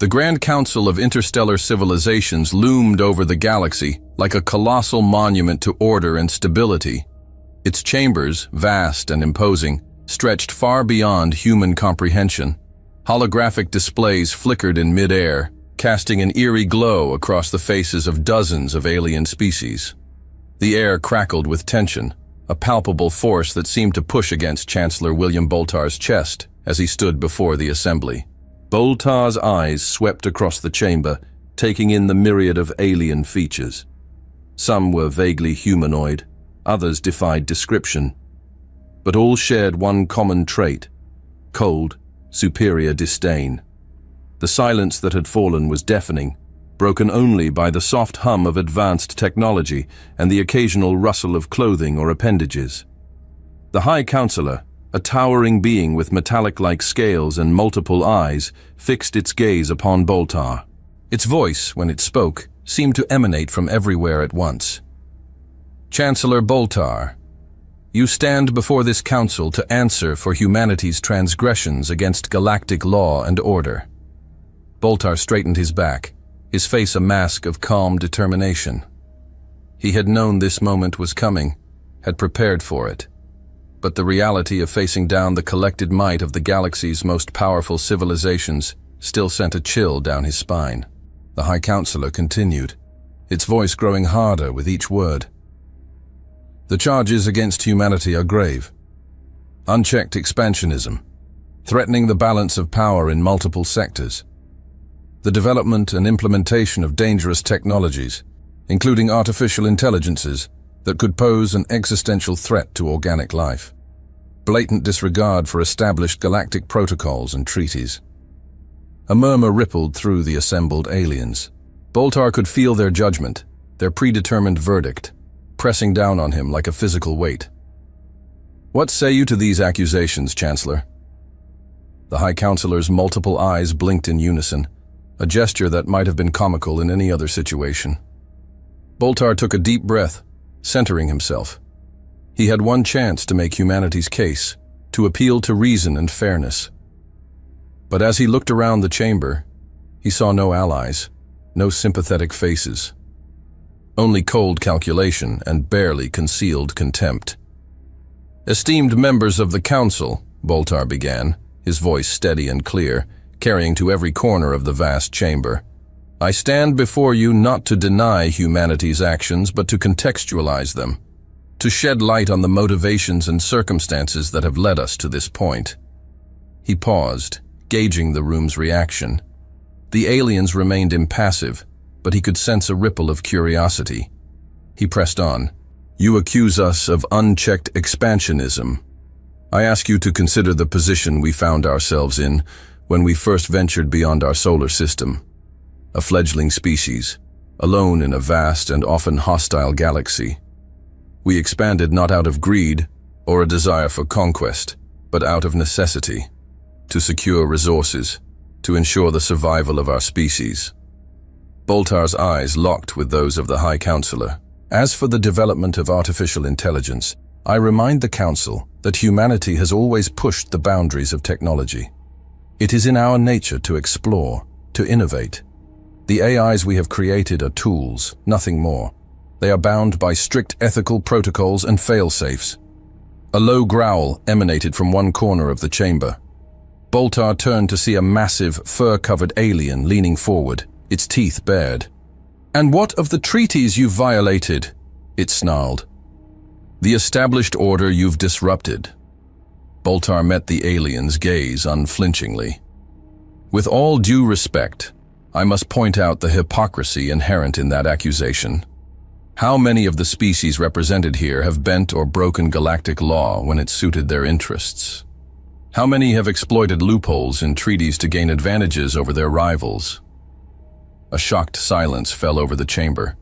The Grand Council of Interstellar Civilizations loomed over the galaxy like a colossal monument to order and stability. Its chambers, vast and imposing, stretched far beyond human comprehension. Holographic displays flickered in mid-air, casting an eerie glow across the faces of dozens of alien species. The air crackled with tension, a palpable force that seemed to push against Chancellor William Boltar's chest as he stood before the assembly. Boltar's eyes swept across the chamber, taking in the myriad of alien features. Some were vaguely humanoid, others defied description, but all shared one common trait: cold, superior disdain. The silence that had fallen was deafening, broken only by the soft hum of advanced technology and the occasional rustle of clothing or appendages. The High Counselor, a towering being with metallic-like scales and multiple eyes, fixed its gaze upon Boltar. Its voice, when it spoke, seemed to emanate from everywhere at once. Chancellor Boltar, you stand before this council to answer for humanity's transgressions against galactic law and order. Boltar straightened his back, his face a mask of calm determination. He had known this moment was coming, had prepared for it. But the reality of facing down the collected might of the galaxy's most powerful civilizations still sent a chill down his spine. The High Counselor continued, its voice growing harder with each word. The charges against humanity are grave. Unchecked expansionism, threatening the balance of power in multiple sectors. The development and implementation of dangerous technologies, including artificial intelligences, that could pose an existential threat to organic life. Blatant disregard for established galactic protocols and treaties. A murmur rippled through the assembled aliens. Boltar could feel their judgment, their predetermined verdict, pressing down on him like a physical weight. What say you to these accusations, Chancellor? The High Counselor's multiple eyes blinked in unison, a gesture that might have been comical in any other situation. Boltar took a deep breath, centering himself. He had one chance to make humanity's case, to appeal to reason and fairness. But as he looked around the chamber, he saw no allies, no sympathetic faces. Only cold calculation and barely concealed contempt. Esteemed members of the Council, Boltar began, his voice steady and clear, carrying to every corner of the vast chamber. I stand before you not to deny humanity's actions, but to contextualize them, to shed light on the motivations and circumstances that have led us to this point. He paused, gauging the room's reaction. The aliens remained impassive, but he could sense a ripple of curiosity. He pressed on. You accuse us of unchecked expansionism. I ask you to consider the position we found ourselves in when we first ventured beyond our solar system. A fledgling species, alone in a vast and often hostile galaxy. We expanded not out of greed or a desire for conquest, but out of necessity, to secure resources, to ensure the survival of our species. Boltar's eyes locked with those of the High Counselor. As for the development of artificial intelligence, I remind the Council that humanity has always pushed the boundaries of technology. It is in our nature to explore, to innovate. The AIs we have created are tools, nothing more. They are bound by strict ethical protocols and fail-safes. A low growl emanated from one corner of the chamber. Boltar turned to see a massive, fur-covered alien leaning forward, its teeth bared. And what of the treaties you've violated? It snarled. The established order you've disrupted. Boltar met the alien's gaze unflinchingly. With all due respect, I must point out the hypocrisy inherent in that accusation. How many of the species represented here have bent or broken galactic law when it suited their interests? How many have exploited loopholes in treaties to gain advantages over their rivals? A shocked silence fell over the chamber.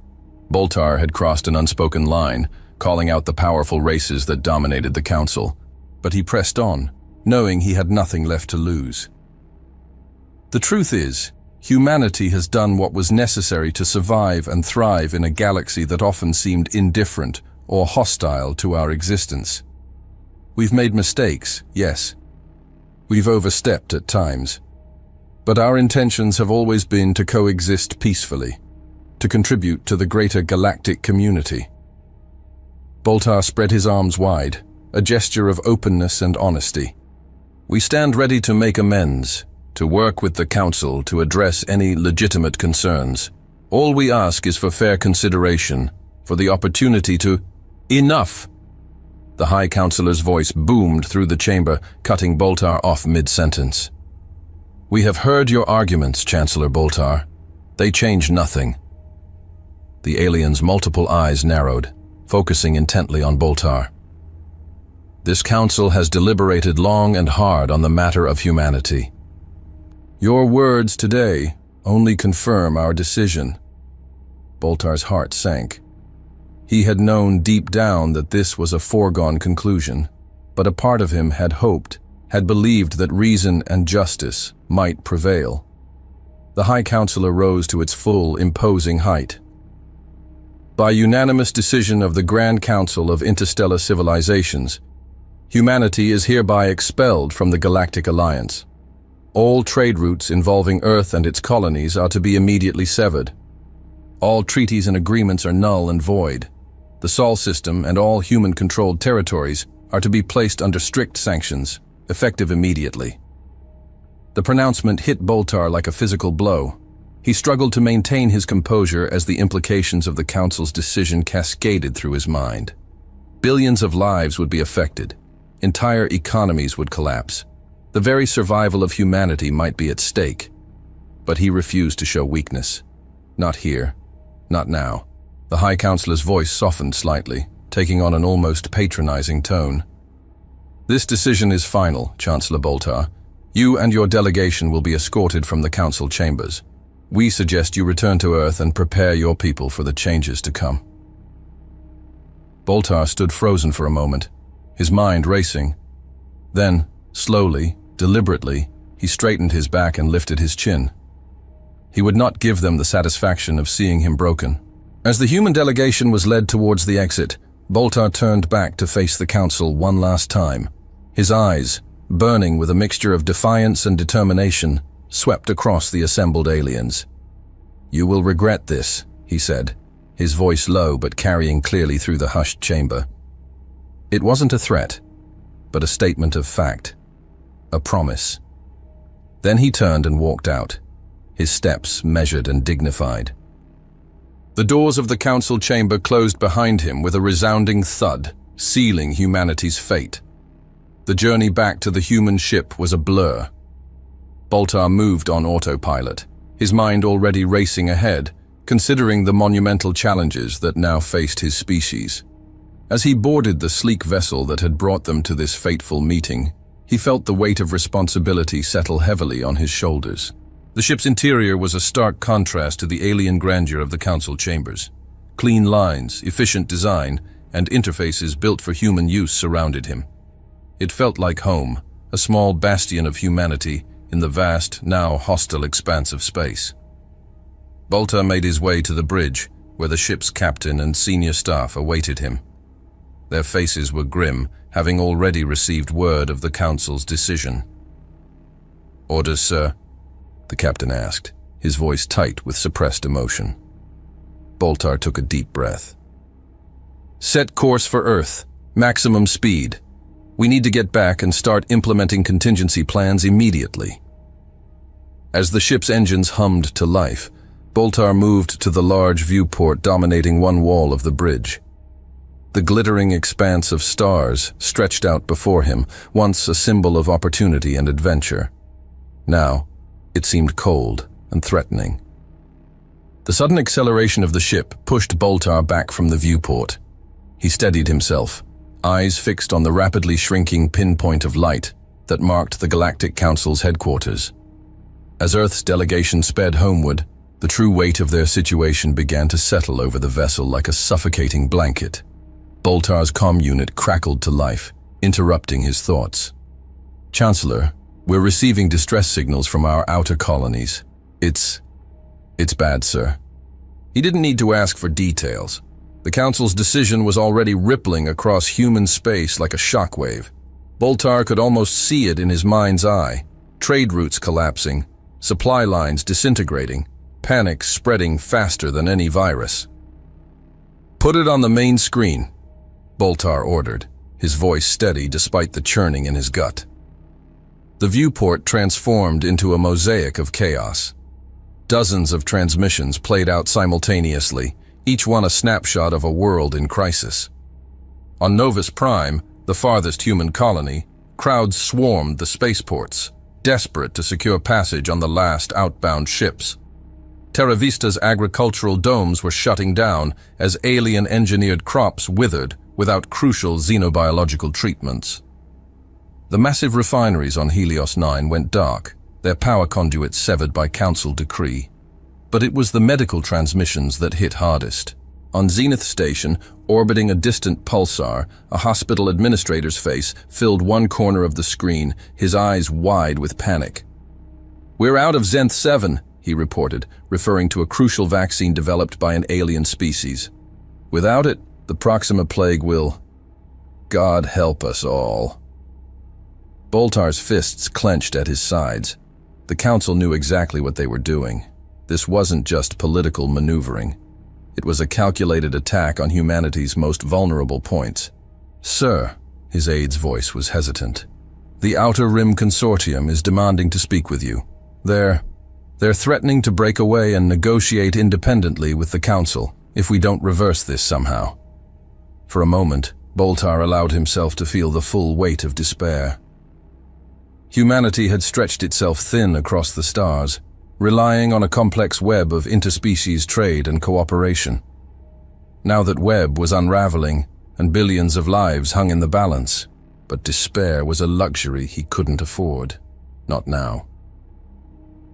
Boltar had crossed an unspoken line, calling out the powerful races that dominated the Council, but he pressed on, knowing he had nothing left to lose. The truth is, humanity has done what was necessary to survive and thrive in a galaxy that often seemed indifferent or hostile to our existence. We've made mistakes, yes. We've overstepped at times. But our intentions have always been to coexist peacefully, to contribute to the greater galactic community. Boltar spread his arms wide, a gesture of openness and honesty. We stand ready to make amends, to work with the Council to address any legitimate concerns. All we ask is for fair consideration, for the opportunity to— Enough! The High Councillor's voice boomed through the chamber, cutting Boltar off mid-sentence. We have heard your arguments, Chancellor Boltar. They change nothing. The alien's multiple eyes narrowed, focusing intently on Boltar. This council has deliberated long and hard on the matter of humanity. Your words today only confirm our decision. Boltar's heart sank. He had known deep down that this was a foregone conclusion, but a part of him had hoped, had believed that reason and justice might prevail. The High Councillor rose to its full, imposing height. By unanimous decision of the Grand Council of Interstellar Civilizations, humanity is hereby expelled from the Galactic Alliance. All trade routes involving Earth and its colonies are to be immediately severed. All treaties and agreements are null and void. The Sol system and all human-controlled territories are to be placed under strict sanctions, effective immediately. The pronouncement hit Boltar like a physical blow. He struggled to maintain his composure as the implications of the Council's decision cascaded through his mind. Billions of lives would be affected. Entire economies would collapse. The very survival of humanity might be at stake. But he refused to show weakness. Not here. Not now. The High Councillor's voice softened slightly, taking on an almost patronizing tone. This decision is final, Chancellor Boltar. You and your delegation will be escorted from the Council chambers. We suggest you return to Earth and prepare your people for the changes to come. Boltar stood frozen for a moment, his mind racing. Then, slowly, deliberately, he straightened his back and lifted his chin. He would not give them the satisfaction of seeing him broken. As the human delegation was led towards the exit, Boltar turned back to face the Council one last time. His eyes, burning with a mixture of defiance and determination, swept across the assembled aliens. You will regret this, he said, his voice low but carrying clearly through the hushed chamber. It wasn't a threat, but a statement of fact. A promise. Then he turned and walked out, his steps measured and dignified. The doors of the council chamber closed behind him with a resounding thud, sealing humanity's fate. The journey back to the human ship was a blur. Boltar moved on autopilot, his mind already racing ahead, considering the monumental challenges that now faced his species. As he boarded the sleek vessel that had brought them to this fateful meeting, he felt the weight of responsibility settle heavily on his shoulders. The ship's interior was a stark contrast to the alien grandeur of the council chambers. Clean lines, efficient design, and interfaces built for human use surrounded him. It felt like home, a small bastion of humanity in the vast, now hostile expanse of space. Boltar made his way to the bridge, where the ship's captain and senior staff awaited him. Their faces were grim, having already received word of the council's decision. "Orders, sir?" the captain asked, his voice tight with suppressed emotion. Boltar took a deep breath. "Set course for Earth. Maximum speed. We need to get back and start implementing contingency plans immediately." As the ship's engines hummed to life, Boltar moved to the large viewport dominating one wall of the bridge. The glittering expanse of stars stretched out before him, once a symbol of opportunity and adventure. Now, it seemed cold and threatening. The sudden acceleration of the ship pushed Boltar back from the viewport. He steadied himself, eyes fixed on the rapidly shrinking pinpoint of light that marked the Galactic Council's headquarters. As Earth's delegation sped homeward, the true weight of their situation began to settle over the vessel like a suffocating blanket. Boltar's comm unit crackled to life, interrupting his thoughts. "Chancellor, we're receiving distress signals from our outer colonies. It's bad, sir." He didn't need to ask for details. The Council's decision was already rippling across human space like a shockwave. Boltar could almost see it in his mind's eye. Trade routes collapsing, supply lines disintegrating, panic spreading faster than any virus. "Put it on the main screen," Boltar ordered, his voice steady despite the churning in his gut. The viewport transformed into a mosaic of chaos. Dozens of transmissions played out simultaneously, each one a snapshot of a world in crisis. On Novus Prime, the farthest human colony, crowds swarmed the spaceports, desperate to secure passage on the last outbound ships. Terra Vista's agricultural domes were shutting down as alien-engineered crops withered without crucial xenobiological treatments. The massive refineries on Helios 9 went dark, their power conduits severed by council decree. But it was the medical transmissions that hit hardest. On Zenith Station, orbiting a distant pulsar, a hospital administrator's face filled one corner of the screen, his eyes wide with panic. "We're out of Zenith 7, he reported, referring to a crucial vaccine developed by an alien species. "Without it, the Proxima Plague will... God help us all." Boltar's fists clenched at his sides. The council knew exactly what they were doing. This wasn't just political maneuvering. It was a calculated attack on humanity's most vulnerable points. "Sir," his aide's voice was hesitant, "the Outer Rim Consortium is demanding to speak with you. They're threatening to break away and negotiate independently with the council if we don't reverse this somehow." For a moment, Boltar allowed himself to feel the full weight of despair. Humanity had stretched itself thin across the stars, relying on a complex web of interspecies trade and cooperation. Now that web was unraveling, and billions of lives hung in the balance, but despair was a luxury he couldn't afford. Not now.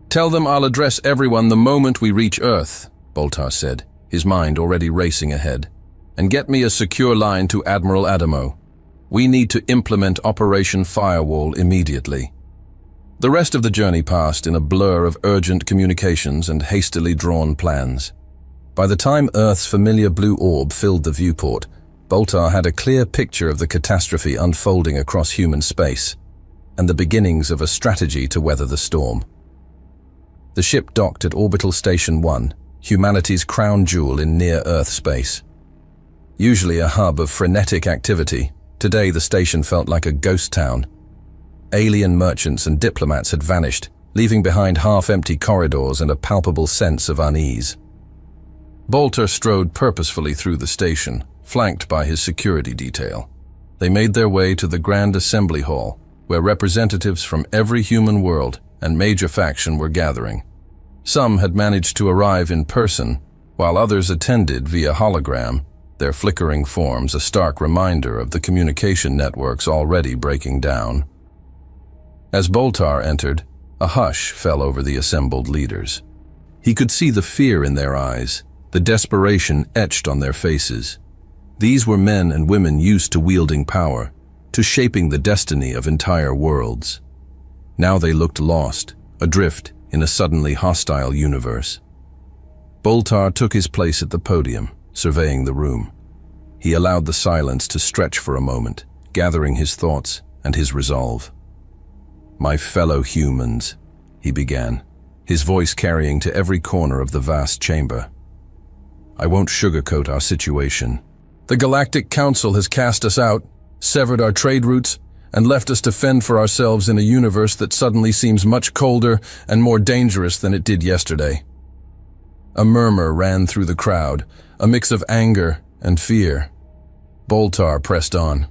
"Tell them I'll address everyone the moment we reach Earth," Boltar said, his mind already racing ahead. "And get me a secure line to Admiral Adamo. We need to implement Operation Firewall immediately." The rest of the journey passed in a blur of urgent communications and hastily drawn plans. By the time Earth's familiar blue orb filled the viewport, Boltar had a clear picture of the catastrophe unfolding across human space, and the beginnings of a strategy to weather the storm. The ship docked at Orbital Station 1, humanity's crown jewel in near-Earth space. Usually a hub of frenetic activity, today the station felt like a ghost town. Alien merchants and diplomats had vanished, leaving behind half-empty corridors and a palpable sense of unease. Boltar strode purposefully through the station, flanked by his security detail. They made their way to the Grand Assembly Hall, where representatives from every human world and major faction were gathering. Some had managed to arrive in person, while others attended via hologram, their flickering forms a stark reminder of the communication networks already breaking down. As Boltar entered, a hush fell over the assembled leaders. He could see the fear in their eyes, the desperation etched on their faces. These were men and women used to wielding power, to shaping the destiny of entire worlds. Now they looked lost, adrift in a suddenly hostile universe. Boltar took his place at the podium, surveying the room. He allowed the silence to stretch for a moment, gathering his thoughts and his resolve. "My fellow humans," he began, his voice carrying to every corner of the vast chamber. "I won't sugarcoat our situation. The Galactic Council has cast us out, severed our trade routes, and left us to fend for ourselves in a universe that suddenly seems much colder and more dangerous than it did yesterday." A murmur ran through the crowd, a mix of anger and fear. Boltar pressed on.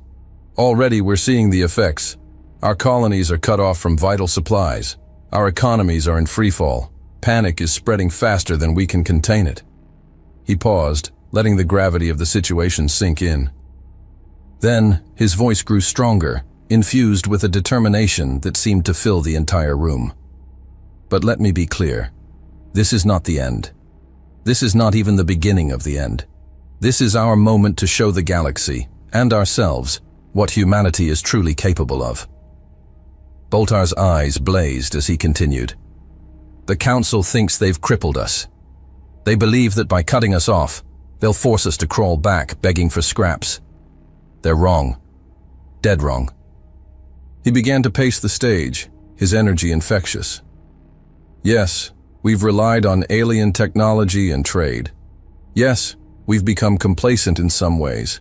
"Already we're seeing the effects. Our colonies are cut off from vital supplies. Our economies are in freefall. Panic is spreading faster than we can contain it." He paused, letting the gravity of the situation sink in. Then, his voice grew stronger, infused with a determination that seemed to fill the entire room. "But let me be clear. This is not the end. This is not even the beginning of the end. This is our moment to show the galaxy, and ourselves, what humanity is truly capable of." Boltar's eyes blazed as he continued. "The Council thinks they've crippled us. They believe that by cutting us off, they'll force us to crawl back, begging for scraps. They're wrong. Dead wrong." He began to pace the stage, his energy infectious. Yes, we've relied on alien technology and trade. Yes, we've become complacent in some ways.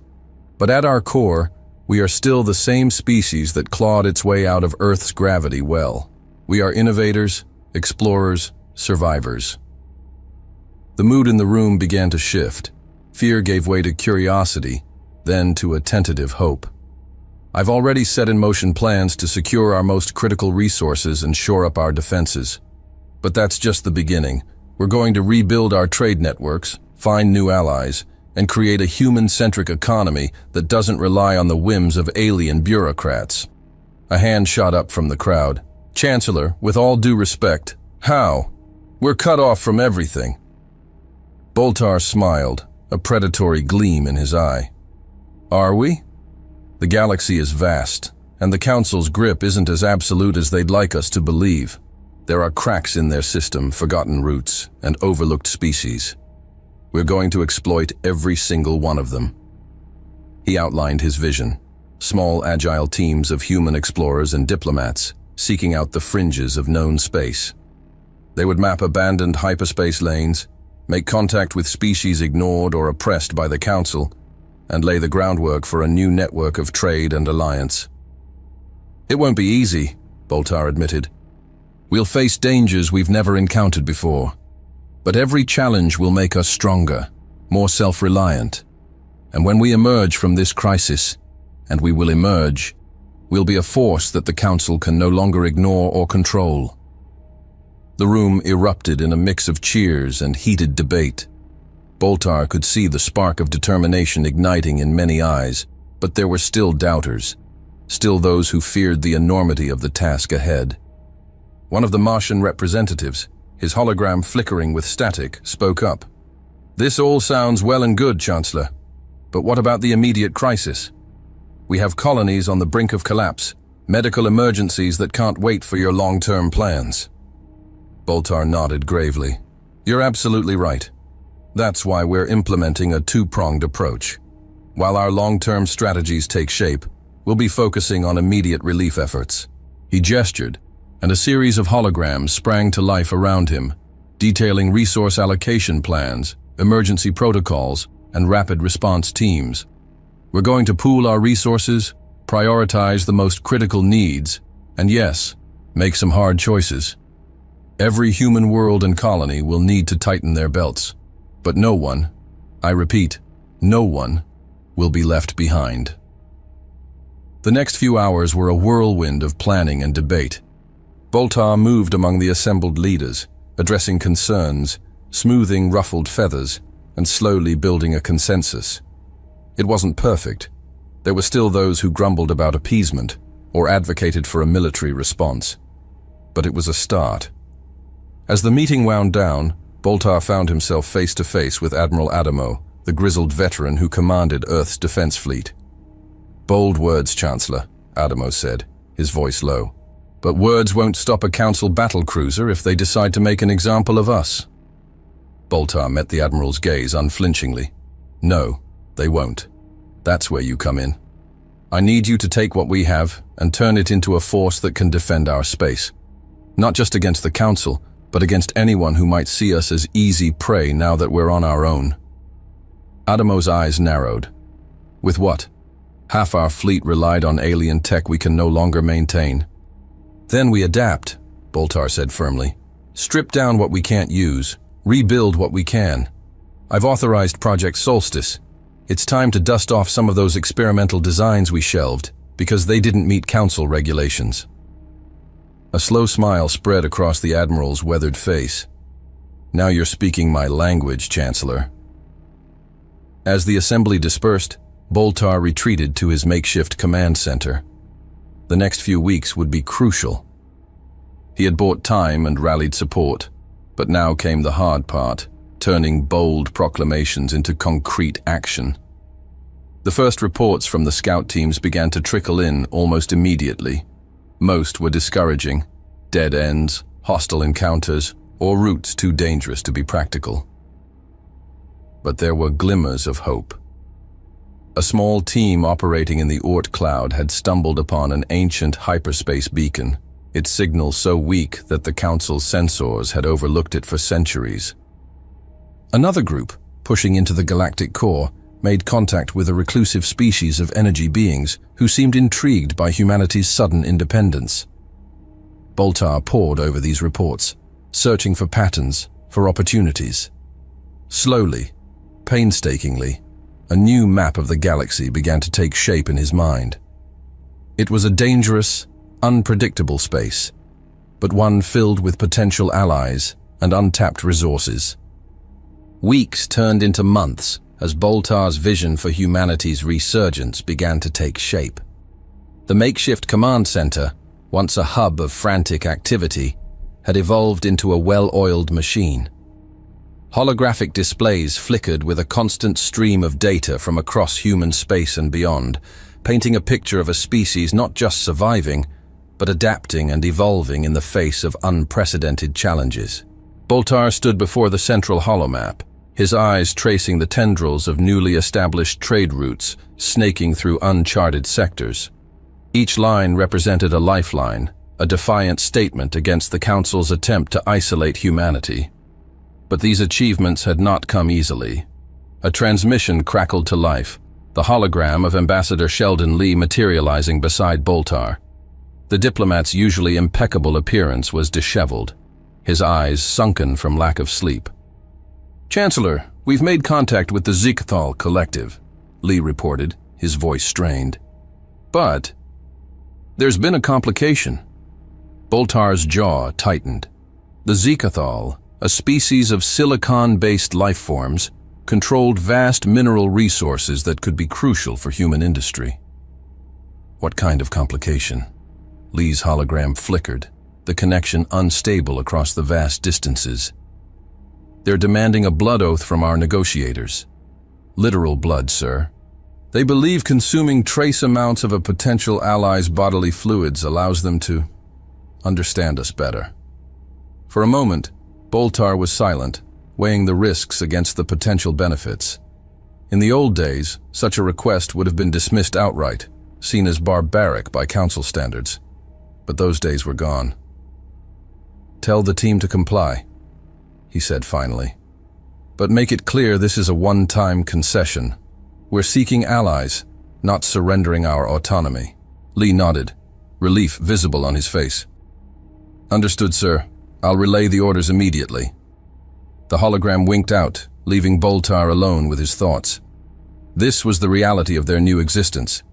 But at our core, we are still the same species that clawed its way out of Earth's gravity well. We are innovators, explorers, survivors. The mood in the room began to shift. Fear gave way to curiosity, then to a tentative hope. I've already set in motion plans to secure our most critical resources and shore up our defenses. But that's just the beginning. We're going to rebuild our trade networks, find new allies, and create a human-centric economy that doesn't rely on the whims of alien bureaucrats. A hand shot up from the crowd. Chancellor, with all due respect, how? We're cut off from everything. Boltar smiled, a predatory gleam in his eye. Are we? The galaxy is vast, and the Council's grip isn't as absolute as they'd like us to believe. There are cracks in their system, forgotten routes, and overlooked species. We're going to exploit every single one of them. He outlined his vision. Small, agile teams of human explorers and diplomats seeking out the fringes of known space. They would map abandoned hyperspace lanes, make contact with species ignored or oppressed by the Council, and lay the groundwork for a new network of trade and alliance. It won't be easy, Boltar admitted. We'll face dangers we've never encountered before. But every challenge will make us stronger, more self-reliant. And when we emerge from this crisis, and we will emerge, we'll be a force that the Council can no longer ignore or control. The room erupted in a mix of cheers and heated debate. Boltar could see the spark of determination igniting in many eyes, but there were still doubters, still those who feared the enormity of the task ahead. One of the Martian representatives, his hologram flickering with static, spoke up. This all sounds well and good, Chancellor. But what about the immediate crisis? We have colonies on the brink of collapse, medical emergencies that can't wait for your long-term plans. Boltar nodded gravely. You're absolutely right. That's why we're implementing a two-pronged approach. While our long-term strategies take shape, we'll be focusing on immediate relief efforts. He gestured, and a series of holograms sprang to life around him, detailing resource allocation plans, emergency protocols, and rapid response teams. We're going to pool our resources, prioritize the most critical needs, and yes, make some hard choices. Every human world and colony will need to tighten their belts, but no one, I repeat, no one, will be left behind. The next few hours were a whirlwind of planning and debate. Boltar moved among the assembled leaders, addressing concerns, smoothing ruffled feathers, and slowly building a consensus. It wasn't perfect. There were still those who grumbled about appeasement or advocated for a military response. But it was a start. As the meeting wound down, Boltar found himself face to face with Admiral Adamo, the grizzled veteran who commanded Earth's defense fleet. Bold words, Chancellor, Adamo said, his voice low. But words won't stop a Council battlecruiser if they decide to make an example of us. Boltar met the Admiral's gaze unflinchingly. No, they won't. That's where you come in. I need you to take what we have and turn it into a force that can defend our space. Not just against the Council, but against anyone who might see us as easy prey now that we're on our own. Adamo's eyes narrowed. With what? Half our fleet relied on alien tech we can no longer maintain. Then we adapt, Boltar said firmly. Strip down what we can't use, rebuild what we can. I've authorized Project Solstice. It's time to dust off some of those experimental designs we shelved because they didn't meet Council regulations. A slow smile spread across the Admiral's weathered face. Now you're speaking my language, Chancellor. As the assembly dispersed, Boltar retreated to his makeshift command center. The next few weeks would be crucial. He had bought time and rallied support, but now came the hard part, turning bold proclamations into concrete action. The first reports from the scout teams began to trickle in almost immediately. Most were discouraging, dead ends, hostile encounters, or routes too dangerous to be practical. But there were glimmers of hope. A small team operating in the Oort cloud had stumbled upon an ancient hyperspace beacon, its signal so weak that the Council's sensors had overlooked it for centuries. Another group, pushing into the galactic core, made contact with a reclusive species of energy beings who seemed intrigued by humanity's sudden independence. Boltar pored over these reports, searching for patterns, for opportunities. Slowly, painstakingly, a new map of the galaxy began to take shape in his mind. It was a dangerous, unpredictable space, but one filled with potential allies and untapped resources. Weeks turned into months as Boltar's vision for humanity's resurgence began to take shape. The makeshift command center, once a hub of frantic activity, had evolved into a well-oiled machine. Holographic displays flickered with a constant stream of data from across human space and beyond, painting a picture of a species not just surviving, but adapting and evolving in the face of unprecedented challenges. Boltar stood before the central holomap, his eyes tracing the tendrils of newly established trade routes snaking through uncharted sectors. Each line represented a lifeline, a defiant statement against the Council's attempt to isolate humanity. But these achievements had not come easily. A transmission crackled to life, the hologram of Ambassador Sheldon Lee materializing beside Boltar. The diplomat's usually impeccable appearance was disheveled, his eyes sunken from lack of sleep. "Chancellor, we've made contact with the Zikathal Collective," Lee reported, his voice strained. "But there's been a complication." Boltar's jaw tightened. The Zikathal, a species of silicon-based life forms, controlled vast mineral resources that could be crucial for human industry. What kind of complication? Lee's hologram flickered, the connection unstable across the vast distances. "They're demanding a blood oath from our negotiators." "Literal blood, sir. They believe consuming trace amounts of a potential ally's bodily fluids allows them to understand us better." For a moment, Boltar was silent, weighing the risks against the potential benefits. In the old days, such a request would have been dismissed outright, seen as barbaric by Council standards. But those days were gone. "Tell the team to comply," he said finally. "But make it clear this is a one-time concession. We're seeking allies, not surrendering our autonomy." Lee nodded, relief visible on his face. "Understood, sir. I'll relay the orders immediately." The hologram winked out, leaving Boltar alone with his thoughts. This was the reality of their new existence.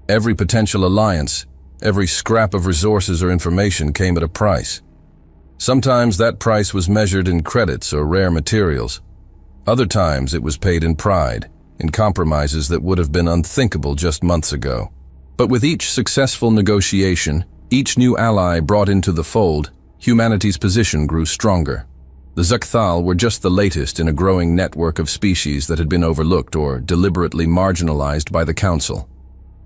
Every potential alliance, every scrap of resources or information came at a price. Sometimes that price was measured in credits or rare materials. Other times it was paid in pride, in compromises that would have been unthinkable just months ago. But with each successful negotiation, each new ally brought into the fold, humanity's position grew stronger. The Zakathal were just the latest in a growing network of species that had been overlooked or deliberately marginalized by the Council.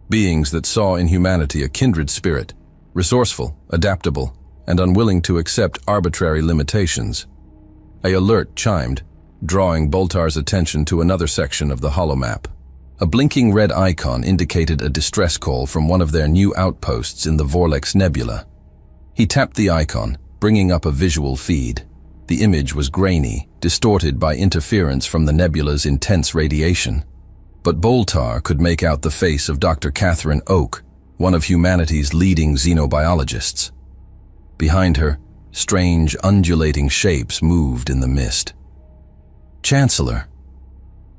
Beings that saw in humanity a kindred spirit, resourceful, adaptable, and unwilling to accept arbitrary limitations. An alert chimed, drawing Boltar's attention to another section of the holomap. A blinking red icon indicated a distress call from one of their new outposts in the Vorlex Nebula. He tapped the icon, bringing up a visual feed. The image was grainy, distorted by interference from the nebula's intense radiation. But Boltar could make out the face of Dr. Catherine Oak, one of humanity's leading xenobiologists. Behind her, strange, undulating shapes moved in the mist. "Chancellor."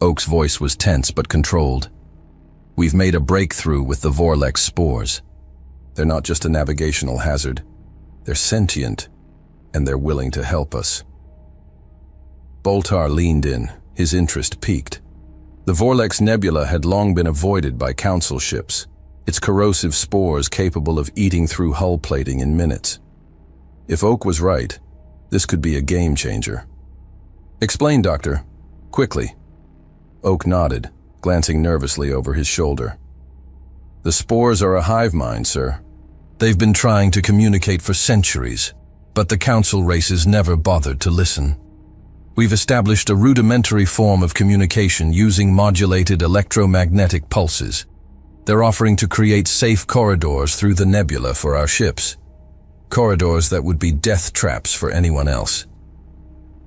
Oak's voice was tense but controlled. "We've made a breakthrough with the Vorlex spores. They're not just a navigational hazard. They're sentient, and they're willing to help us." Boltar leaned in, his interest piqued. The Vorlex Nebula had long been avoided by Council ships, its corrosive spores capable of eating through hull plating in minutes. If Oak was right, this could be a game changer. "Explain, Doctor. Quickly." Oak nodded, glancing nervously over his shoulder. "The spores are a hive mind, sir. They've been trying to communicate for centuries, but the Council races never bothered to listen. We've established a rudimentary form of communication using modulated electromagnetic pulses. They're offering to create safe corridors through the nebula for our ships. corridors that would be death traps for anyone else.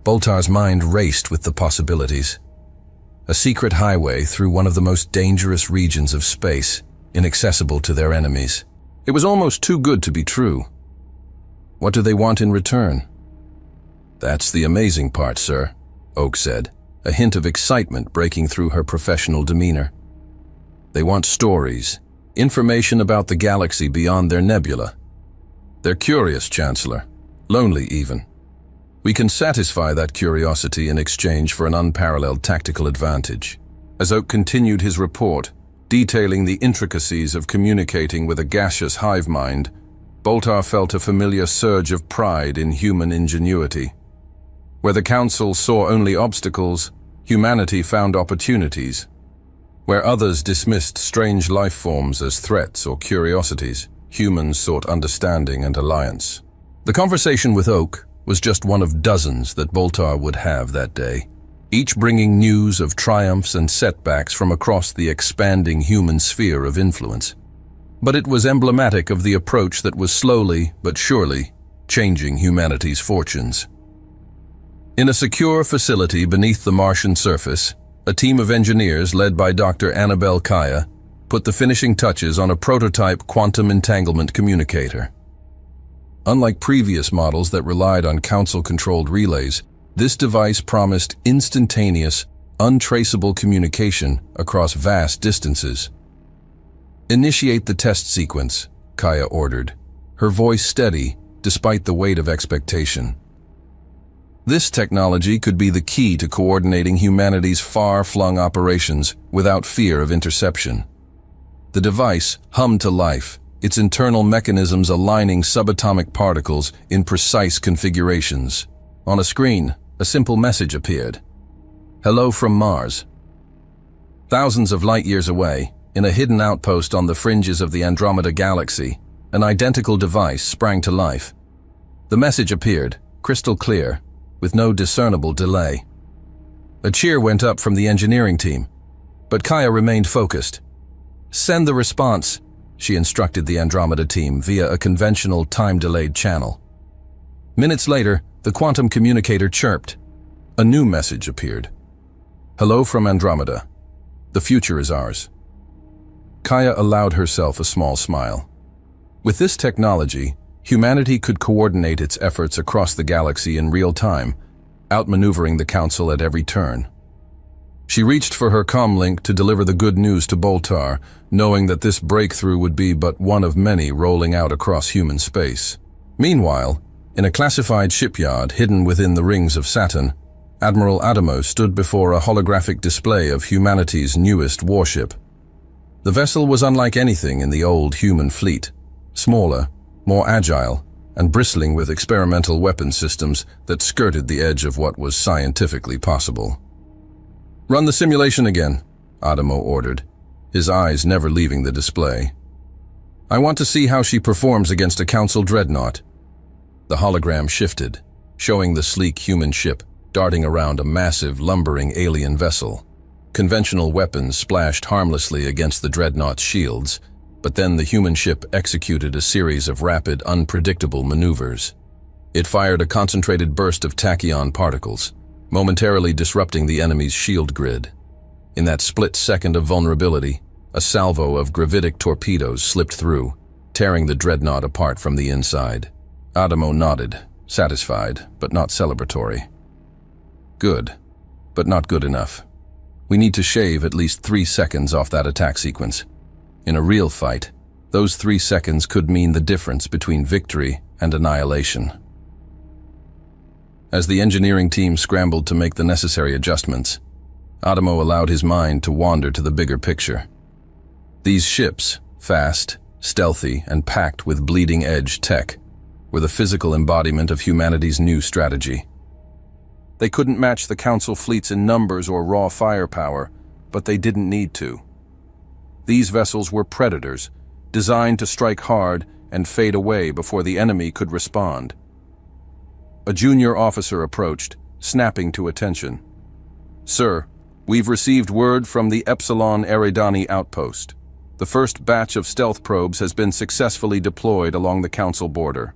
Boltar's mind raced with the possibilities. A secret highway through one of the most dangerous regions of space, inaccessible to their enemies. It was almost too good to be true. What do they want in return? That's the amazing part, sir, Oak said, a hint of excitement breaking through her professional demeanor. They want stories, information about the galaxy beyond their nebula. They're curious, Chancellor, lonely even. We can satisfy that curiosity in exchange for an unparalleled tactical advantage. As Oak continued his report, detailing the intricacies of communicating with a gaseous hive mind, Boltar felt a familiar surge of pride in human ingenuity. Where the Council saw only obstacles, humanity found opportunities. Where others dismissed strange life forms as threats or curiosities, humans sought understanding and alliance. The conversation with Oak was just one of dozens that Boltar would have that day, each bringing news of triumphs and setbacks from across the expanding human sphere of influence. But it was emblematic of the approach that was slowly but surely changing humanity's fortunes. In a secure facility beneath the Martian surface, a team of engineers led by Dr. Annabelle Kaya put the finishing touches on a prototype quantum entanglement communicator. Unlike previous models that relied on Council-controlled relays, this device promised instantaneous, untraceable communication across vast distances. "Initiate the test sequence," Kaya ordered, her voice steady despite the weight of expectation. This technology could be the key to coordinating humanity's far-flung operations without fear of interception. The device hummed to life, its internal mechanisms aligning subatomic particles in precise configurations. On a screen, a simple message appeared. "Hello from Mars." Thousands of light-years away, in a hidden outpost on the fringes of the Andromeda Galaxy, an identical device sprang to life. The message appeared, crystal clear, with no discernible delay. A cheer went up from the engineering team, but Kaya remained focused. "Send the response," she instructed the Andromeda team via a conventional time-delayed channel. Minutes later, the quantum communicator chirped. A new message appeared. "Hello from Andromeda. The future is ours." Kaya allowed herself a small smile. With this technology, humanity could coordinate its efforts across the galaxy in real time, outmaneuvering the Council at every turn. She reached for her comlink to deliver the good news to Boltar, knowing that this breakthrough would be but one of many rolling out across human space. Meanwhile, in a classified shipyard hidden within the rings of Saturn, Admiral Adamo stood before a holographic display of humanity's newest warship. The vessel was unlike anything in the old human fleet, smaller, more agile, and bristling with experimental weapon systems that skirted the edge of what was scientifically possible. "Run the simulation again," Adamo ordered, his eyes never leaving the display. "I want to see how she performs against a Council dreadnought." The hologram shifted, showing the sleek human ship darting around a massive, lumbering alien vessel. Conventional weapons splashed harmlessly against the dreadnought's shields, but then the human ship executed a series of rapid, unpredictable maneuvers. It fired a concentrated burst of tachyon particles, momentarily disrupting the enemy's shield grid. In that split second of vulnerability, a salvo of gravitic torpedoes slipped through, tearing the dreadnought apart from the inside. Adamo nodded, satisfied, but not celebratory. "Good, but not good enough. We need to shave at least 3 seconds off that attack sequence. In a real fight, those 3 seconds could mean the difference between victory and annihilation." As the engineering team scrambled to make the necessary adjustments, Adamo allowed his mind to wander to the bigger picture. These ships, fast, stealthy, and packed with bleeding-edge tech, were the physical embodiment of humanity's new strategy. They couldn't match the Council fleets in numbers or raw firepower, but they didn't need to. These vessels were predators, designed to strike hard and fade away before the enemy could respond. A junior officer approached, snapping to attention. "Sir, we've received word from the Epsilon Eridani outpost. The first batch of stealth probes has been successfully deployed along the Council border.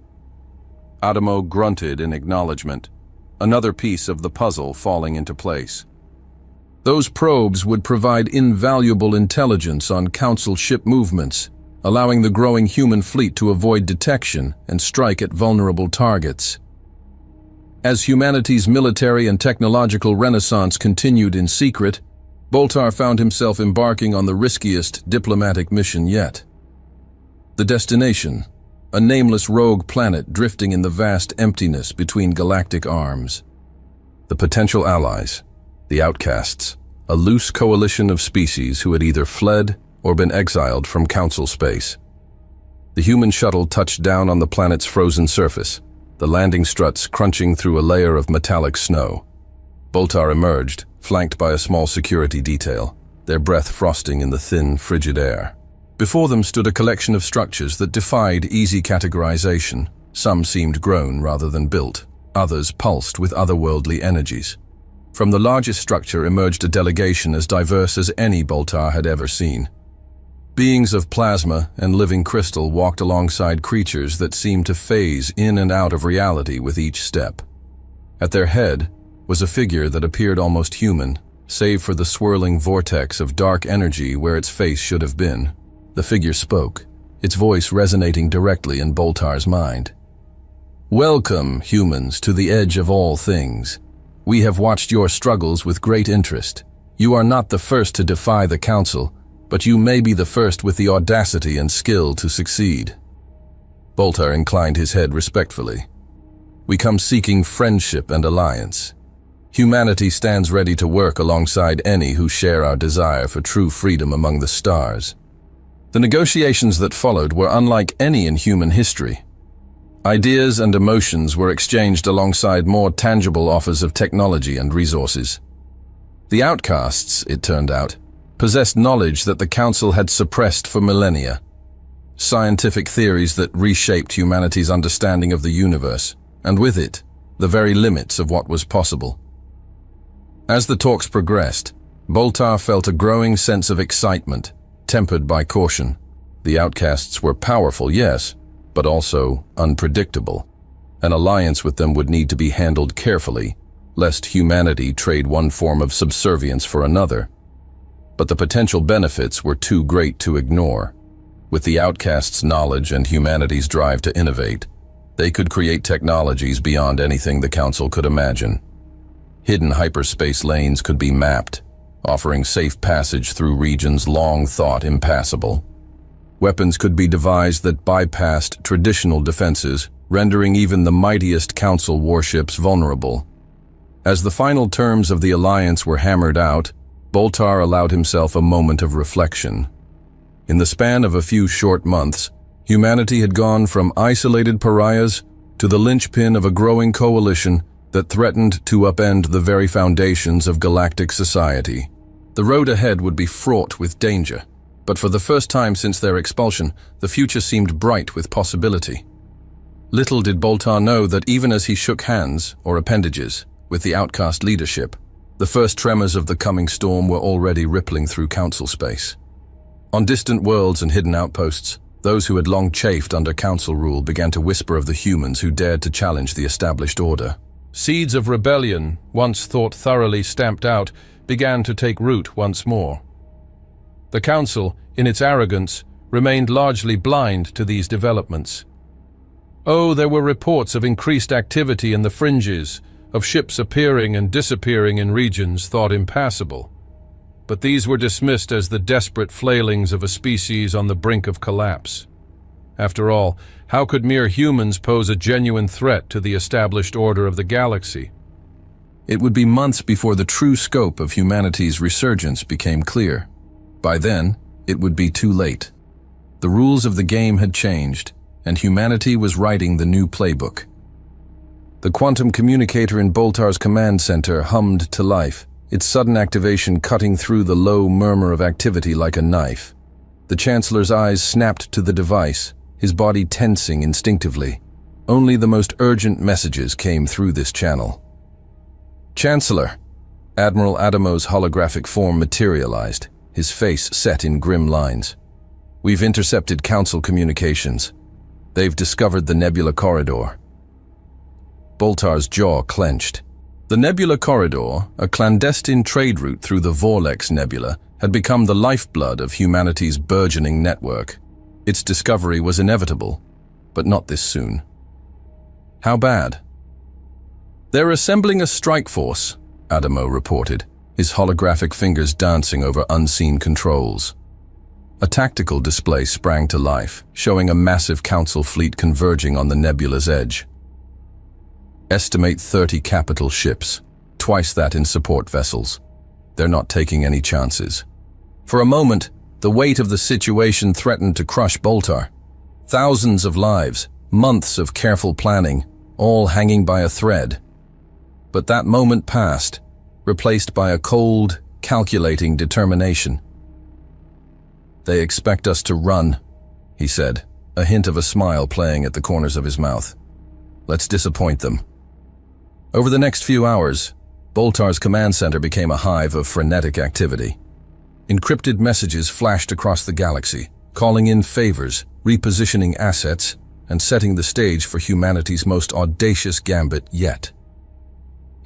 Adamo grunted in acknowledgement, another piece of the puzzle falling into place. Those probes would provide invaluable intelligence on Council ship movements, allowing the growing human fleet to avoid detection and strike at vulnerable targets. As humanity's military and technological renaissance continued in secret, Boltar found himself embarking on the riskiest diplomatic mission yet. The destination, a nameless rogue planet drifting in the vast emptiness between galactic arms. The potential allies, the outcasts, a loose coalition of species who had either fled or been exiled from Council space. The human shuttle touched down on the planet's frozen surface, the landing struts crunching through a layer of metallic snow. Boltar emerged, flanked by a small security detail, their breath frosting in the thin, frigid air. Before them stood a collection of structures that defied easy categorization. Some seemed grown rather than built, others pulsed with otherworldly energies. From the largest structure emerged a delegation as diverse as any Boltar had ever seen. Beings of plasma and living crystal walked alongside creatures that seemed to phase in and out of reality with each step. At their head was a figure that appeared almost human, save for the swirling vortex of dark energy where its face should have been. The figure spoke, its voice resonating directly in Boltar's mind. "Welcome, humans, to the edge of all things. We have watched your struggles with great interest. You are not the first to defy the Council, but you may be the first with the audacity and skill to succeed." Boltar inclined his head respectfully. "We come seeking friendship and alliance. Humanity stands ready to work alongside any who share our desire for true freedom among the stars." The negotiations that followed were unlike any in human history. Ideas and emotions were exchanged alongside more tangible offers of technology and resources. The outcasts, it turned out, possessed knowledge that the Council had suppressed for millennia. Scientific theories that reshaped humanity's understanding of the universe, and with it, the very limits of what was possible. As the talks progressed, Boltar felt a growing sense of excitement, tempered by caution. The outcasts were powerful, yes, but also unpredictable. An alliance with them would need to be handled carefully, lest humanity trade one form of subservience for another. But the potential benefits were too great to ignore. With the outcasts' knowledge and humanity's drive to innovate, they could create technologies beyond anything the Council could imagine. Hidden hyperspace lanes could be mapped, offering safe passage through regions long thought impassable. Weapons could be devised that bypassed traditional defenses, rendering even the mightiest Council warships vulnerable. As the final terms of the alliance were hammered out, Boltar allowed himself a moment of reflection. In the span of a few short months, humanity had gone from isolated pariahs to the linchpin of a growing coalition that threatened to upend the very foundations of galactic society. The road ahead would be fraught with danger, but for the first time since their expulsion, the future seemed bright with possibility. Little did Boltar know that even as he shook hands, or appendages, with the outcast leadership, the first tremors of the coming storm were already rippling through Council space. On distant worlds and hidden outposts, those who had long chafed under Council rule began to whisper of the humans who dared to challenge the established order. Seeds of rebellion, once thought thoroughly stamped out, began to take root once more. The Council, in its arrogance, remained largely blind to these developments. Oh, there were reports of increased activity in the fringes, of ships appearing and disappearing in regions thought impassable. But these were dismissed as the desperate flailings of a species on the brink of collapse. After all, how could mere humans pose a genuine threat to the established order of the galaxy? It would be months before the true scope of humanity's resurgence became clear. By then, it would be too late. The rules of the game had changed, and humanity was writing the new playbook. The quantum communicator in Boltar's command center hummed to life, its sudden activation cutting through the low murmur of activity like a knife. The Chancellor's eyes snapped to the device, his body tensing instinctively. Only the most urgent messages came through this channel. "Chancellor!" Admiral Adamo's holographic form materialized, his face set in grim lines. "We've intercepted Council communications. They've discovered the nebula corridor." Boltar's jaw clenched. The Nebula Corridor, a clandestine trade route through the Vorlex Nebula, had become the lifeblood of humanity's burgeoning network. Its discovery was inevitable, but not this soon. How bad? "They're assembling a strike force," Adamo reported, his holographic fingers dancing over unseen controls. A tactical display sprang to life, showing a massive council fleet converging on the nebula's edge. Estimate 30 capital ships, twice that in support vessels. They're not taking any chances. For a moment, the weight of the situation threatened to crush Boltar. Thousands of lives, months of careful planning, all hanging by a thread. But that moment passed, replaced by a cold, calculating determination. "They expect us to run," he said, a hint of a smile playing at the corners of his mouth. "Let's disappoint them." Over the next few hours, Boltar's command center became a hive of frenetic activity. Encrypted messages flashed across the galaxy, calling in favors, repositioning assets, and setting the stage for humanity's most audacious gambit yet.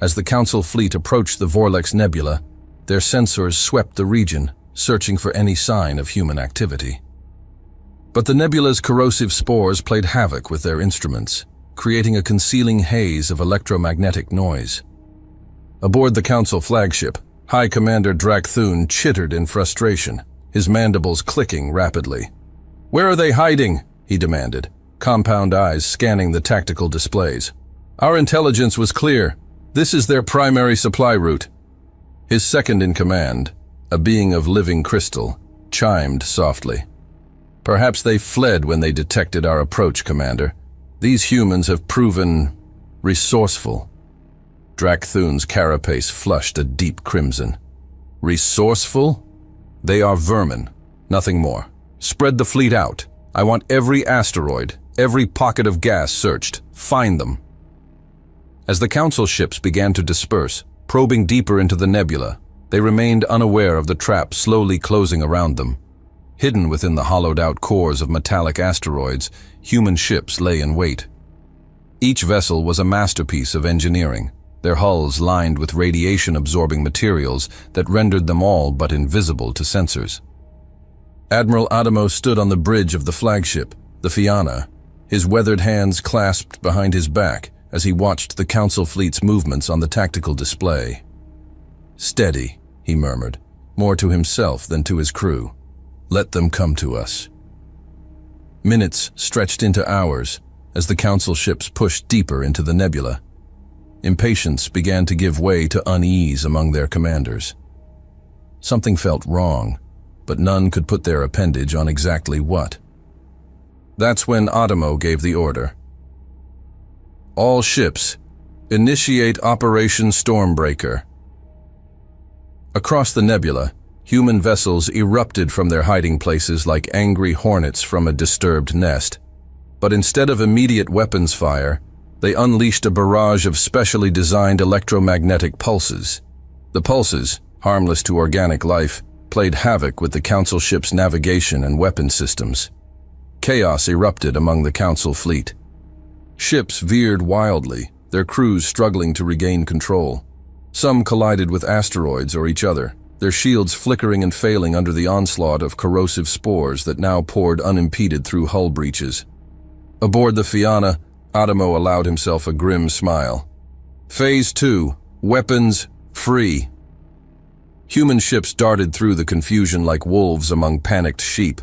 As the Council fleet approached the Vorlex Nebula, their sensors swept the region, searching for any sign of human activity. But the nebula's corrosive spores played havoc with their instruments, creating a concealing haze of electromagnetic noise. Aboard the Council flagship, High Commander Drakthun chittered in frustration, his mandibles clicking rapidly. "Where are they hiding?" he demanded, compound eyes scanning the tactical displays. "Our intelligence was clear. This is their primary supply route." His second-in-command, a being of living crystal, chimed softly. "Perhaps they fled when they detected our approach, Commander. These humans have proven resourceful." Drakthun's carapace flushed a deep crimson. "Resourceful? They are vermin, nothing more. Spread the fleet out. I want every asteroid, every pocket of gas searched. Find them." As the Council ships began to disperse, probing deeper into the nebula, they remained unaware of the trap slowly closing around them. Hidden within the hollowed-out cores of metallic asteroids, human ships lay in wait. Each vessel was a masterpiece of engineering, their hulls lined with radiation-absorbing materials that rendered them all but invisible to sensors. Admiral Adamo stood on the bridge of the flagship, the Fianna, his weathered hands clasped behind his back as he watched the Council fleet's movements on the tactical display. "Steady," he murmured, more to himself than to his crew. "Let them come to us." Minutes stretched into hours as the Council ships pushed deeper into the nebula. Impatience began to give way to unease among their commanders. Something felt wrong, but none could put their appendage on exactly what. That's when Adamo gave the order. "All ships, initiate Operation Stormbreaker." Across the nebula, human vessels erupted from their hiding places like angry hornets from a disturbed nest. But instead of immediate weapons fire, they unleashed a barrage of specially designed electromagnetic pulses. The pulses, harmless to organic life, played havoc with the Council ship's navigation and weapon systems. Chaos erupted among the Council fleet. Ships veered wildly, their crews struggling to regain control. Some collided with asteroids or each other, their shields flickering and failing under the onslaught of corrosive spores that now poured unimpeded through hull breaches. Aboard the Fianna, Adamo allowed himself a grim smile. Phase 2, weapons free. Human ships darted through the confusion like wolves among panicked sheep.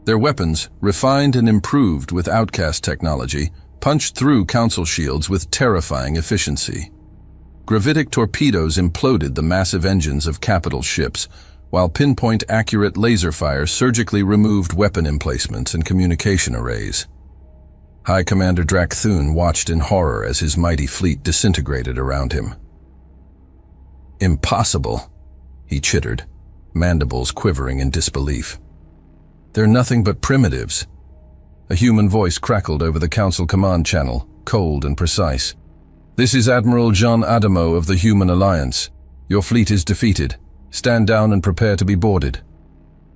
Their weapons, refined and improved with outcast technology, punched through Council shields with terrifying efficiency. Gravitic torpedoes imploded the massive engines of capital ships, while pinpoint-accurate laser fire surgically removed weapon emplacements and communication arrays. High Commander Drakthun watched in horror as his mighty fleet disintegrated around him. "Impossible," he chittered, mandibles quivering in disbelief. "They're nothing but primitives." A human voice crackled over the Council command channel, cold and precise. "This is Admiral John Adamo of the Human Alliance. Your fleet is defeated. Stand down and prepare to be boarded."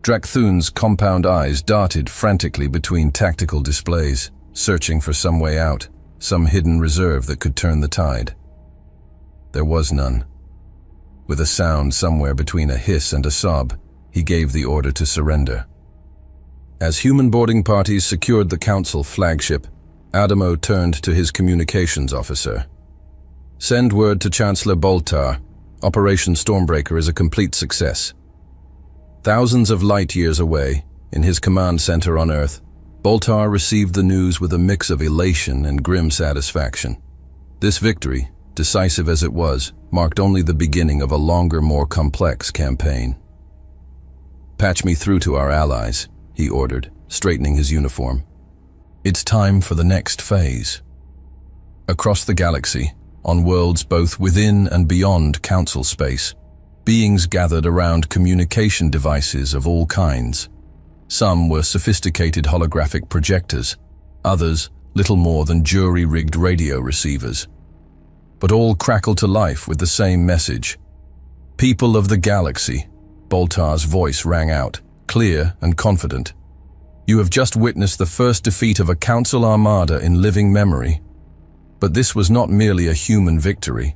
Drakthun's compound eyes darted frantically between tactical displays, searching for some way out, some hidden reserve that could turn the tide. There was none. With a sound somewhere between a hiss and a sob, he gave the order to surrender. As human boarding parties secured the Council flagship, Adamo turned to his communications officer. "Send word to Chancellor Boltar. Operation Stormbreaker is a complete success." Thousands of light years away, in his command center on Earth, Boltar received the news with a mix of elation and grim satisfaction. This victory, decisive as it was, marked only the beginning of a longer, more complex campaign. "Patch me through to our allies," he ordered, straightening his uniform. "It's time for the next phase." Across the galaxy, on worlds both within and beyond Council space, beings gathered around communication devices of all kinds. Some were sophisticated holographic projectors, others little more than jury-rigged radio receivers. But all crackled to life with the same message. "People of the galaxy," Boltar's voice rang out, clear and confident. "You have just witnessed the first defeat of a Council armada in living memory. But this was not merely a human victory.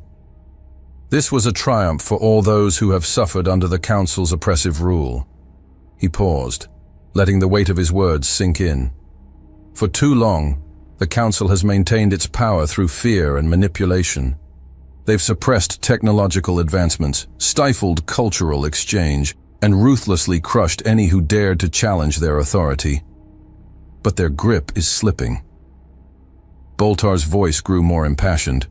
This was a triumph for all those who have suffered under the Council's oppressive rule." He paused, letting the weight of his words sink in. For too long, the Council has maintained its power through fear and manipulation. They've suppressed technological advancements, stifled cultural exchange, and ruthlessly crushed any who dared to challenge their authority. But their grip is slipping. Boltar's voice grew more impassioned.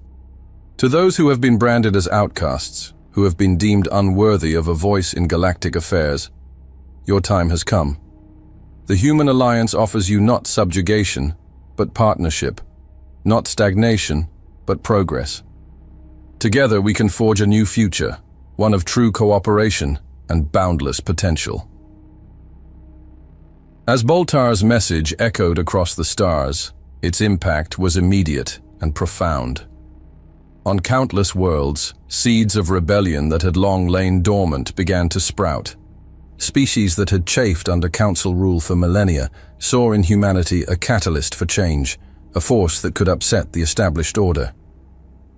"To those who have been branded as outcasts, who have been deemed unworthy of a voice in galactic affairs, your time has come. The Human Alliance offers you not subjugation, but partnership, not stagnation, but progress. Together we can forge a new future, one of true cooperation and boundless potential." As Boltar's message echoed across the stars, its impact was immediate and profound. On countless worlds, seeds of rebellion that had long lain dormant began to sprout. Species that had chafed under Council rule for millennia saw in humanity a catalyst for change, a force that could upset the established order.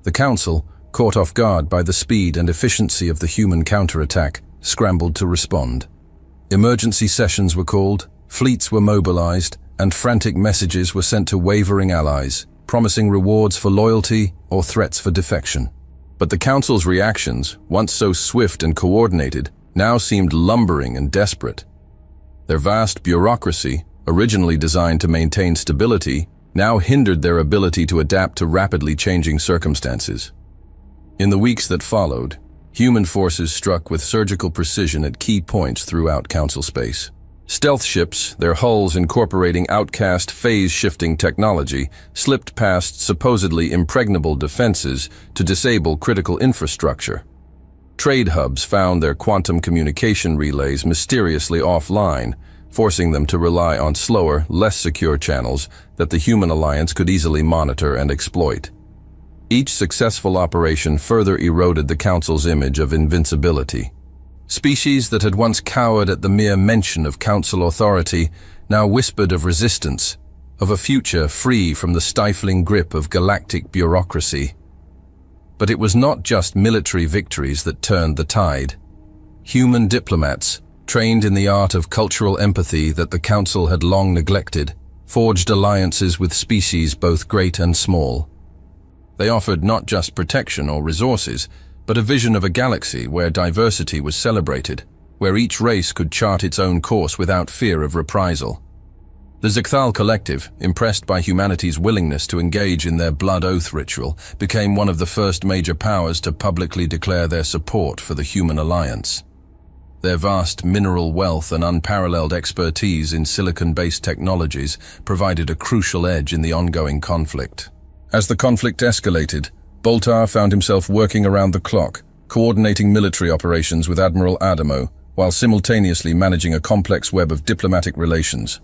The Council, caught off guard by the speed and efficiency of the human counterattack, scrambled to respond. Emergency sessions were called, fleets were mobilized, and frantic messages were sent to wavering allies, promising rewards for loyalty or threats for defection. But the Council's reactions, once so swift and coordinated, now seemed lumbering and desperate. Their vast bureaucracy, originally designed to maintain stability, now hindered their ability to adapt to rapidly changing circumstances. In the weeks that followed, human forces struck with surgical precision at key points throughout Council space. Stealth ships, their hulls incorporating outcast phase-shifting technology, slipped past supposedly impregnable defenses to disable critical infrastructure. Trade hubs found their quantum communication relays mysteriously offline, forcing them to rely on slower, less secure channels that the Human Alliance could easily monitor and exploit. Each successful operation further eroded the Council's image of invincibility. Species that had once cowered at the mere mention of Council authority now whispered of resistance, of a future free from the stifling grip of galactic bureaucracy. But it was not just military victories that turned the tide. Human diplomats, trained in the art of cultural empathy that the Council had long neglected, forged alliances with species both great and small. They offered not just protection or resources, but a vision of a galaxy where diversity was celebrated, where each race could chart its own course without fear of reprisal. The Zikthal Collective, impressed by humanity's willingness to engage in their blood oath ritual, became one of the first major powers to publicly declare their support for the Human Alliance. Their vast mineral wealth and unparalleled expertise in silicon-based technologies provided a crucial edge in the ongoing conflict. As the conflict escalated, Boltar found himself working around the clock, coordinating military operations with Admiral Adamo, while simultaneously managing a complex web of diplomatic relations.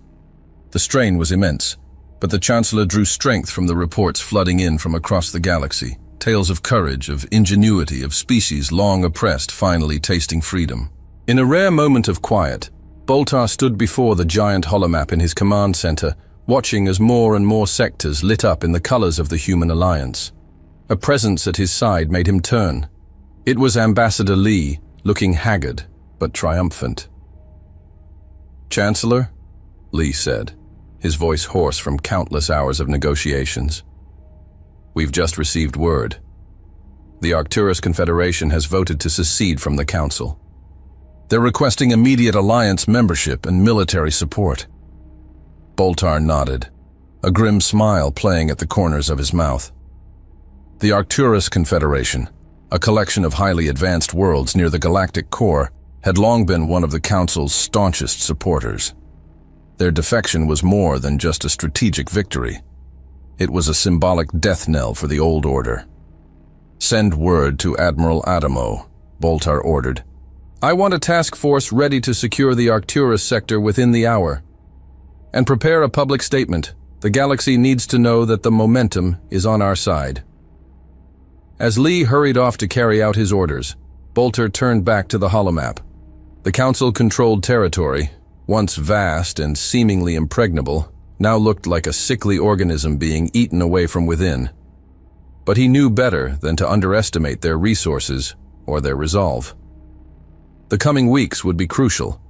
The strain was immense, but the Chancellor drew strength from the reports flooding in from across the galaxy, tales of courage, of ingenuity, of species long oppressed finally tasting freedom. In a rare moment of quiet, Boltar stood before the giant holomap in his command center, watching as more and more sectors lit up in the colors of the human alliance. A presence at his side made him turn. It was Ambassador Lee, looking haggard but triumphant. "Chancellor," Lee said, his voice hoarse from countless hours of negotiations. "We've just received word. The Arcturus Confederation has voted to secede from the Council. They're requesting immediate alliance membership and military support." Boltar nodded, a grim smile playing at the corners of his mouth. The Arcturus Confederation, a collection of highly advanced worlds near the galactic core, had long been one of the Council's staunchest supporters. Their defection was more than just a strategic victory. It was a symbolic death knell for the old order. "Send word to Admiral Adamo," Boltar ordered. "I want a task force ready to secure the Arcturus sector within the hour. And prepare a public statement. The galaxy needs to know that the momentum is on our side." As Lee hurried off to carry out his orders, Boltar turned back to the holomap. The Council-controlled territory, once vast and seemingly impregnable, now looked like a sickly organism being eaten away from within. But he knew better than to underestimate their resources or their resolve. The coming weeks would be crucial.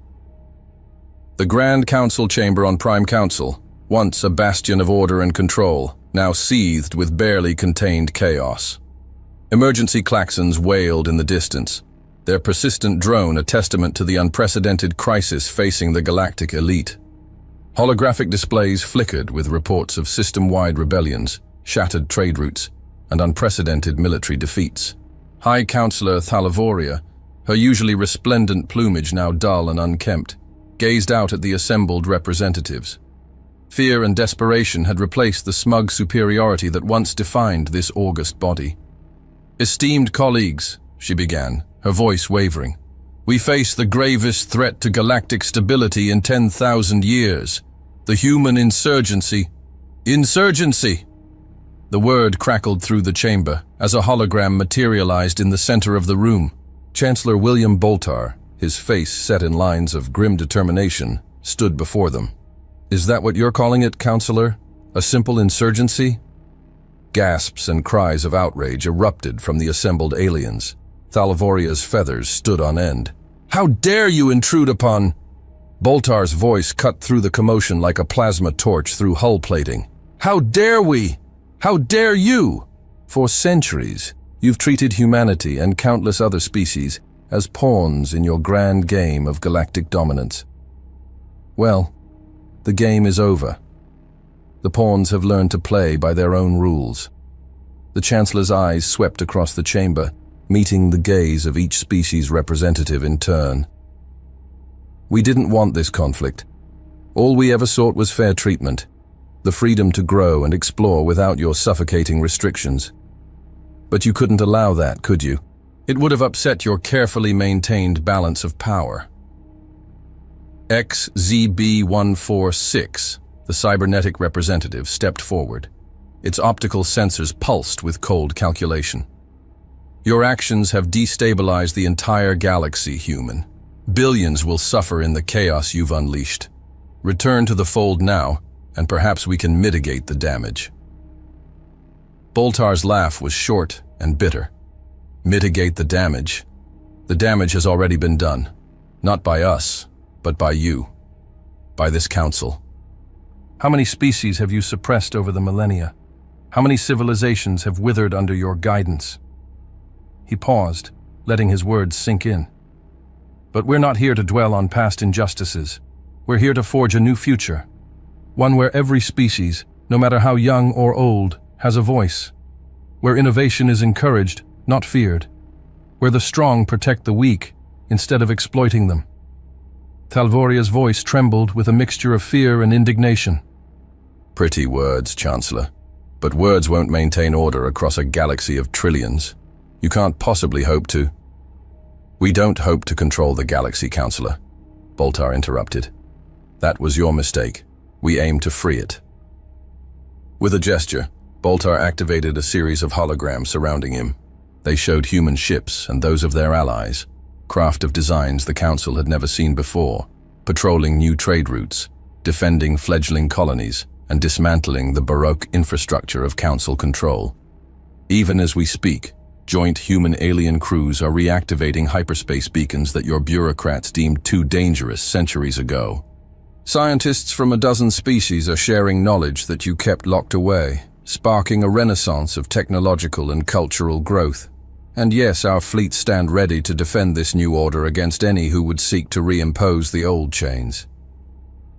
The Grand Council chamber on Prime Council, once a bastion of order and control, now seethed with barely contained chaos. Emergency klaxons wailed in the distance, their persistent drone a testament to the unprecedented crisis facing the galactic elite. Holographic displays flickered with reports of system-wide rebellions, shattered trade routes, and unprecedented military defeats. High Counselor Thalavoria, her usually resplendent plumage now dull and unkempt, gazed out at the assembled representatives. Fear and desperation had replaced the smug superiority that once defined this august body. "Esteemed colleagues," she began, her voice wavering, "we face the gravest threat to galactic stability in 10,000 years. The human insurgency. Insurgency!" The word crackled through the chamber as a hologram materialized in the center of the room. Chancellor William Boltar, his face set in lines of grim determination, stood before them. "Is that what you're calling it, Counselor? A simple insurgency?" Gasps and cries of outrage erupted from the assembled aliens. Thalavoria's feathers stood on end. "How dare you intrude upon—" Boltar's voice cut through the commotion like a plasma torch through hull plating. "How dare we? How dare you? For centuries, you've treated humanity and countless other species as pawns in your grand game of galactic dominance. Well, the game is over. The pawns have learned to play by their own rules." The Chancellor's eyes swept across the chamber, meeting the gaze of each species representative in turn. "We didn't want this conflict. All we ever sought was fair treatment, the freedom to grow and explore without your suffocating restrictions. But you couldn't allow that, could you? It would have upset your carefully maintained balance of power." XZB-146, the cybernetic representative, stepped forward. Its optical sensors pulsed with cold calculation. "Your actions have destabilized the entire galaxy, human. Billions will suffer in the chaos you've unleashed. Return to the fold now, and perhaps we can mitigate the damage." Boltar's laugh was short and bitter. "Mitigate the damage? The damage has already been done. Not by us, but by you. By this council. How many species have you suppressed over the millennia? How many civilizations have withered under your guidance?" He paused, letting his words sink in. "But we're not here to dwell on past injustices. We're here to forge a new future. One where every species, no matter how young or old, has a voice. Where innovation is encouraged, not feared. Where the strong protect the weak, instead of exploiting them." Thalvoria's voice trembled with a mixture of fear and indignation. "Pretty words, Chancellor. But words won't maintain order across a galaxy of trillions. You can't possibly hope to—" "We don't hope to control the galaxy, Counselor," Boltar interrupted. "That was your mistake. We aim to free it." With a gesture, Boltar activated a series of holograms surrounding him. They showed human ships and those of their allies, craft of designs the Council had never seen before, patrolling new trade routes, defending fledgling colonies, and dismantling the Baroque infrastructure of Council control. Even as we speak, joint human-alien crews are reactivating hyperspace beacons that your bureaucrats deemed too dangerous centuries ago. Scientists from a dozen species are sharing knowledge that you kept locked away, sparking a renaissance of technological and cultural growth. And yes, our fleets stand ready to defend this new order against any who would seek to reimpose the old chains.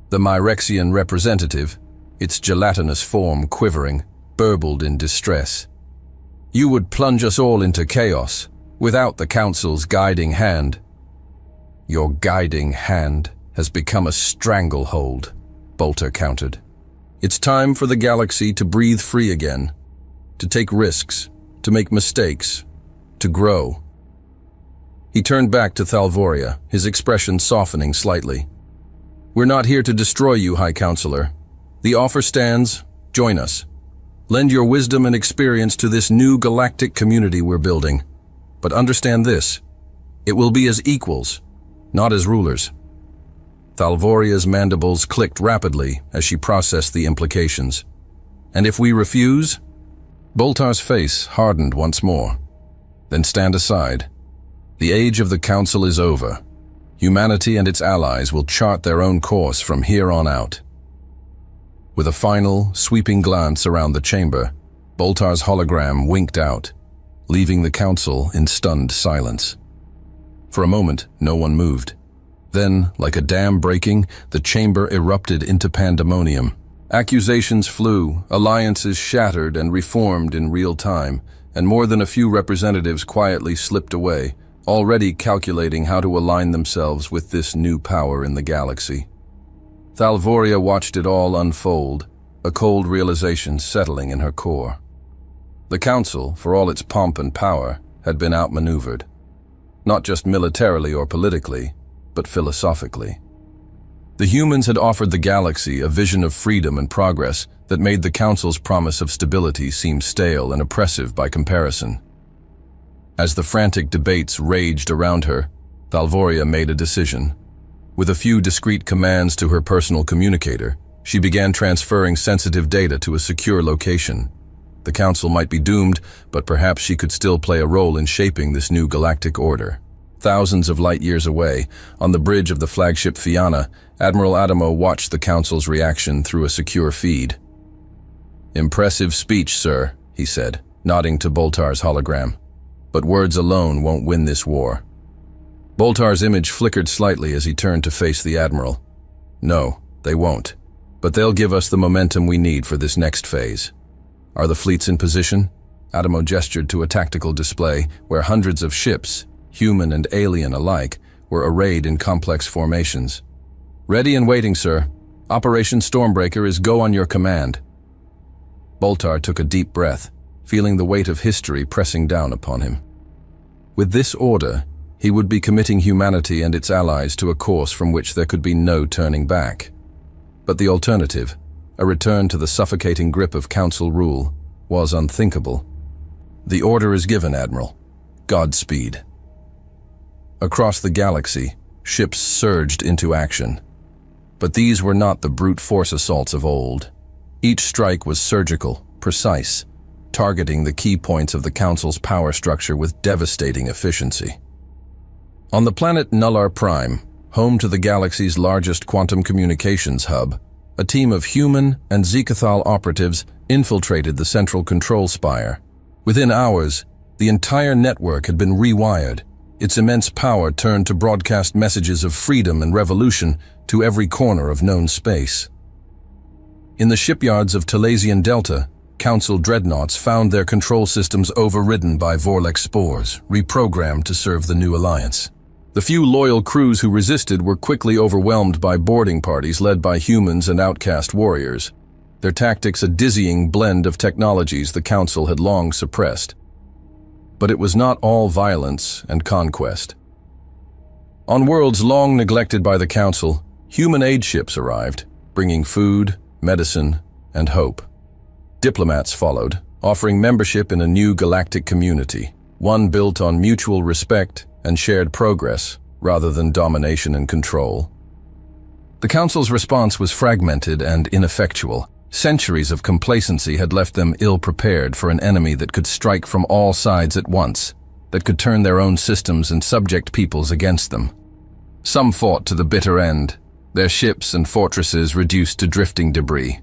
The Myrexian representative, its gelatinous form quivering, burbled in distress. You would plunge us all into chaos, without the Council's guiding hand. Your guiding hand has become a stranglehold, Bolter countered. It's time for the galaxy to breathe free again, to take risks, to make mistakes, to grow. He turned back to Thalvoria, his expression softening slightly. We're not here to destroy you, High Counselor. The offer stands. Join us. Lend your wisdom and experience to this new galactic community we're building. But understand this, it will be as equals, not as rulers. Thalvoria's mandibles clicked rapidly as she processed the implications. And if we refuse? Boltar's face hardened once more. Then stand aside. The age of the Council is over. Humanity and its allies will chart their own course from here on out. With a final, sweeping glance around the chamber, Boltar's hologram winked out, leaving the Council in stunned silence. For a moment, no one moved. Then, like a dam breaking, the chamber erupted into pandemonium. Accusations flew, alliances shattered and reformed in real time, and more than a few representatives quietly slipped away, already calculating how to align themselves with this new power in the galaxy. Thalvoria watched it all unfold, a cold realization settling in her core. The Council, for all its pomp and power, had been outmaneuvered. Not just militarily or politically, but philosophically. The humans had offered the galaxy a vision of freedom and progress that made the Council's promise of stability seem stale and oppressive by comparison. As the frantic debates raged around her, Thalvoria made a decision. With a few discreet commands to her personal communicator, she began transferring sensitive data to a secure location. The Council might be doomed, but perhaps she could still play a role in shaping this new galactic order. Thousands of light years away, on the bridge of the flagship Fianna, Admiral Adamo watched the Council's reaction through a secure feed. "Impressive speech, sir," he said, nodding to Boltar's hologram. "But words alone won't win this war." Boltar's image flickered slightly as he turned to face the Admiral. "No, they won't. But they'll give us the momentum we need for this next phase." "Are the fleets in position?" Adamo gestured to a tactical display where hundreds of ships, human and alien alike, were arrayed in complex formations. "Ready and waiting, sir. Operation Stormbreaker is go on your command." Boltar took a deep breath, feeling the weight of history pressing down upon him. With this order, he would be committing humanity and its allies to a course from which there could be no turning back. But the alternative, a return to the suffocating grip of Council rule, was unthinkable. "The order is given, Admiral. Godspeed." Across the galaxy, ships surged into action. But these were not the brute force assaults of old. Each strike was surgical, precise, targeting the key points of the Council's power structure with devastating efficiency. On the planet Nullar Prime, home to the galaxy's largest quantum communications hub, a team of human and Zekathal operatives infiltrated the central control spire. Within hours, the entire network had been rewired, its immense power turned to broadcast messages of freedom and revolution to every corner of known space. In the shipyards of Talasian Delta, Council dreadnoughts found their control systems overridden by Vorlex spores, reprogrammed to serve the new alliance. The few loyal crews who resisted were quickly overwhelmed by boarding parties led by humans and outcast warriors, their tactics a dizzying blend of technologies the Council had long suppressed. But it was not all violence and conquest. On worlds long neglected by the Council, human aid ships arrived, bringing food, medicine, and hope. Diplomats followed, offering membership in a new galactic community, one built on mutual respect and shared progress rather than domination and control. The Council's response was fragmented and ineffectual. Centuries of complacency had left them ill-prepared for an enemy that could strike from all sides at once, that could turn their own systems and subject peoples against them. Some fought to the bitter end, their ships and fortresses reduced to drifting debris.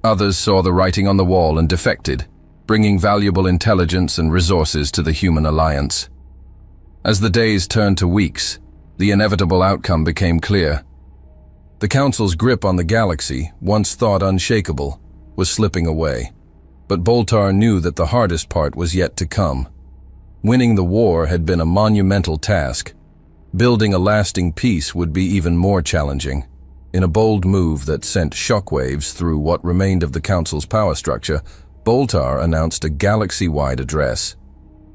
Others saw the writing on the wall and defected, bringing valuable intelligence and resources to the human alliance. As the days turned to weeks, the inevitable outcome became clear. The Council's grip on the galaxy, once thought unshakable, was slipping away. But Boltar knew that the hardest part was yet to come. Winning the war had been a monumental task. Building a lasting peace would be even more challenging. In a bold move that sent shockwaves through what remained of the Council's power structure, Boltar announced a galaxy-wide address.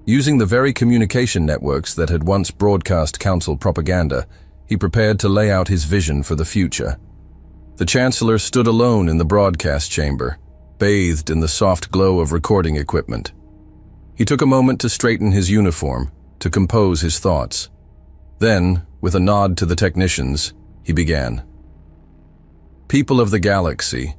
Using the very communication networks that had once broadcast Council propaganda, he prepared to lay out his vision for the future. The Chancellor stood alone in the broadcast chamber, bathed in the soft glow of recording equipment. He took a moment to straighten his uniform, to compose his thoughts. Then, with a nod to the technicians, he began. People of the galaxy,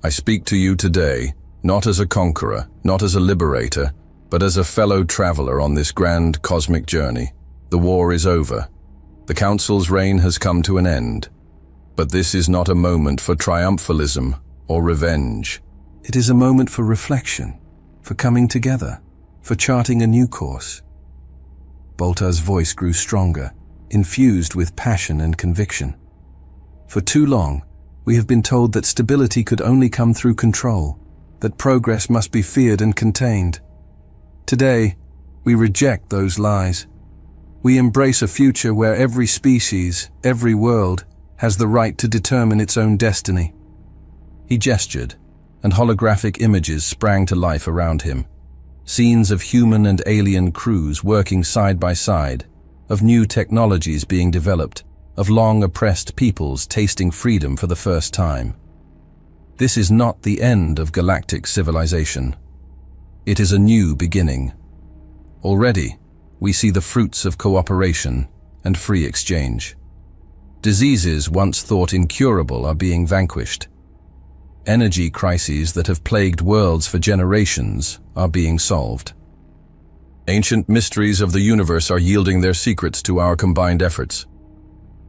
I speak to you today, not as a conqueror, not as a liberator, but as a fellow traveler on this grand cosmic journey. The war is over. The Council's reign has come to an end. But this is not a moment for triumphalism or revenge. It is a moment for reflection, for coming together, for charting a new course. Boltar's voice grew stronger, infused with passion and conviction. For too long, we have been told that stability could only come through control, that progress must be feared and contained. Today, we reject those lies. We embrace a future where every species, every world, has the right to determine its own destiny. He gestured, and holographic images sprang to life around him. Scenes of human and alien crews working side by side, of new technologies being developed, of long-oppressed peoples tasting freedom for the first time. This is not the end of galactic civilization. It is a new beginning. Already, we see the fruits of cooperation and free exchange. Diseases once thought incurable are being vanquished. Energy crises that have plagued worlds for generations are being solved. Ancient mysteries of the universe are yielding their secrets to our combined efforts.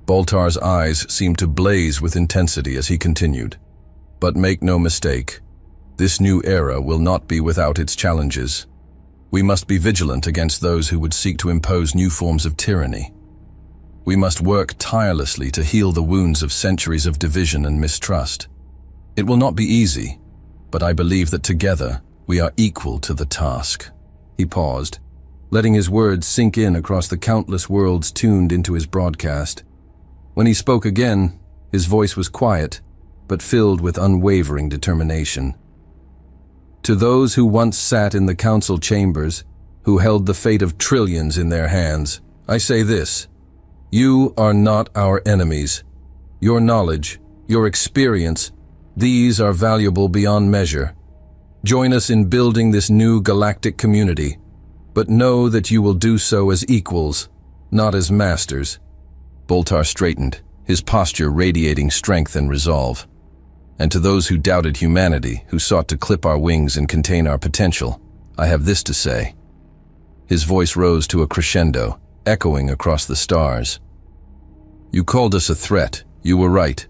Boltar's eyes seemed to blaze with intensity as he continued. But make no mistake, this new era will not be without its challenges. We must be vigilant against those who would seek to impose new forms of tyranny. We must work tirelessly to heal the wounds of centuries of division and mistrust. It will not be easy, but I believe that together we are equal to the task. He paused, letting his words sink in across the countless worlds tuned into his broadcast. When he spoke again, his voice was quiet, but filled with unwavering determination. To those who once sat in the council chambers, who held the fate of trillions in their hands, I say this: you are not our enemies. Your knowledge, your experience, these are valuable beyond measure. Join us in building this new galactic community, but know that you will do so as equals, not as masters. Boltar straightened, his posture radiating strength and resolve. And to those who doubted humanity, who sought to clip our wings and contain our potential, I have this to say. His voice rose to a crescendo, echoing across the stars. You called us a threat, you were right.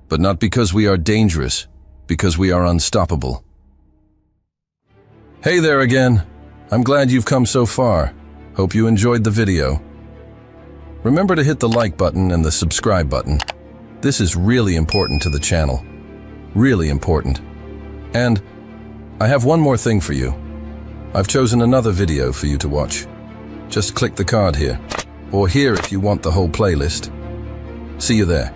But not because we are dangerous, because we are unstoppable. Hey there again. I'm glad you've come so far. Hope you enjoyed the video. Remember to hit the like button and the subscribe button. This is really important to the channel. Really important. And I have one more thing for you. I've chosen another video for you to watch. Just click the card here, or here if you want the whole playlist. See you there.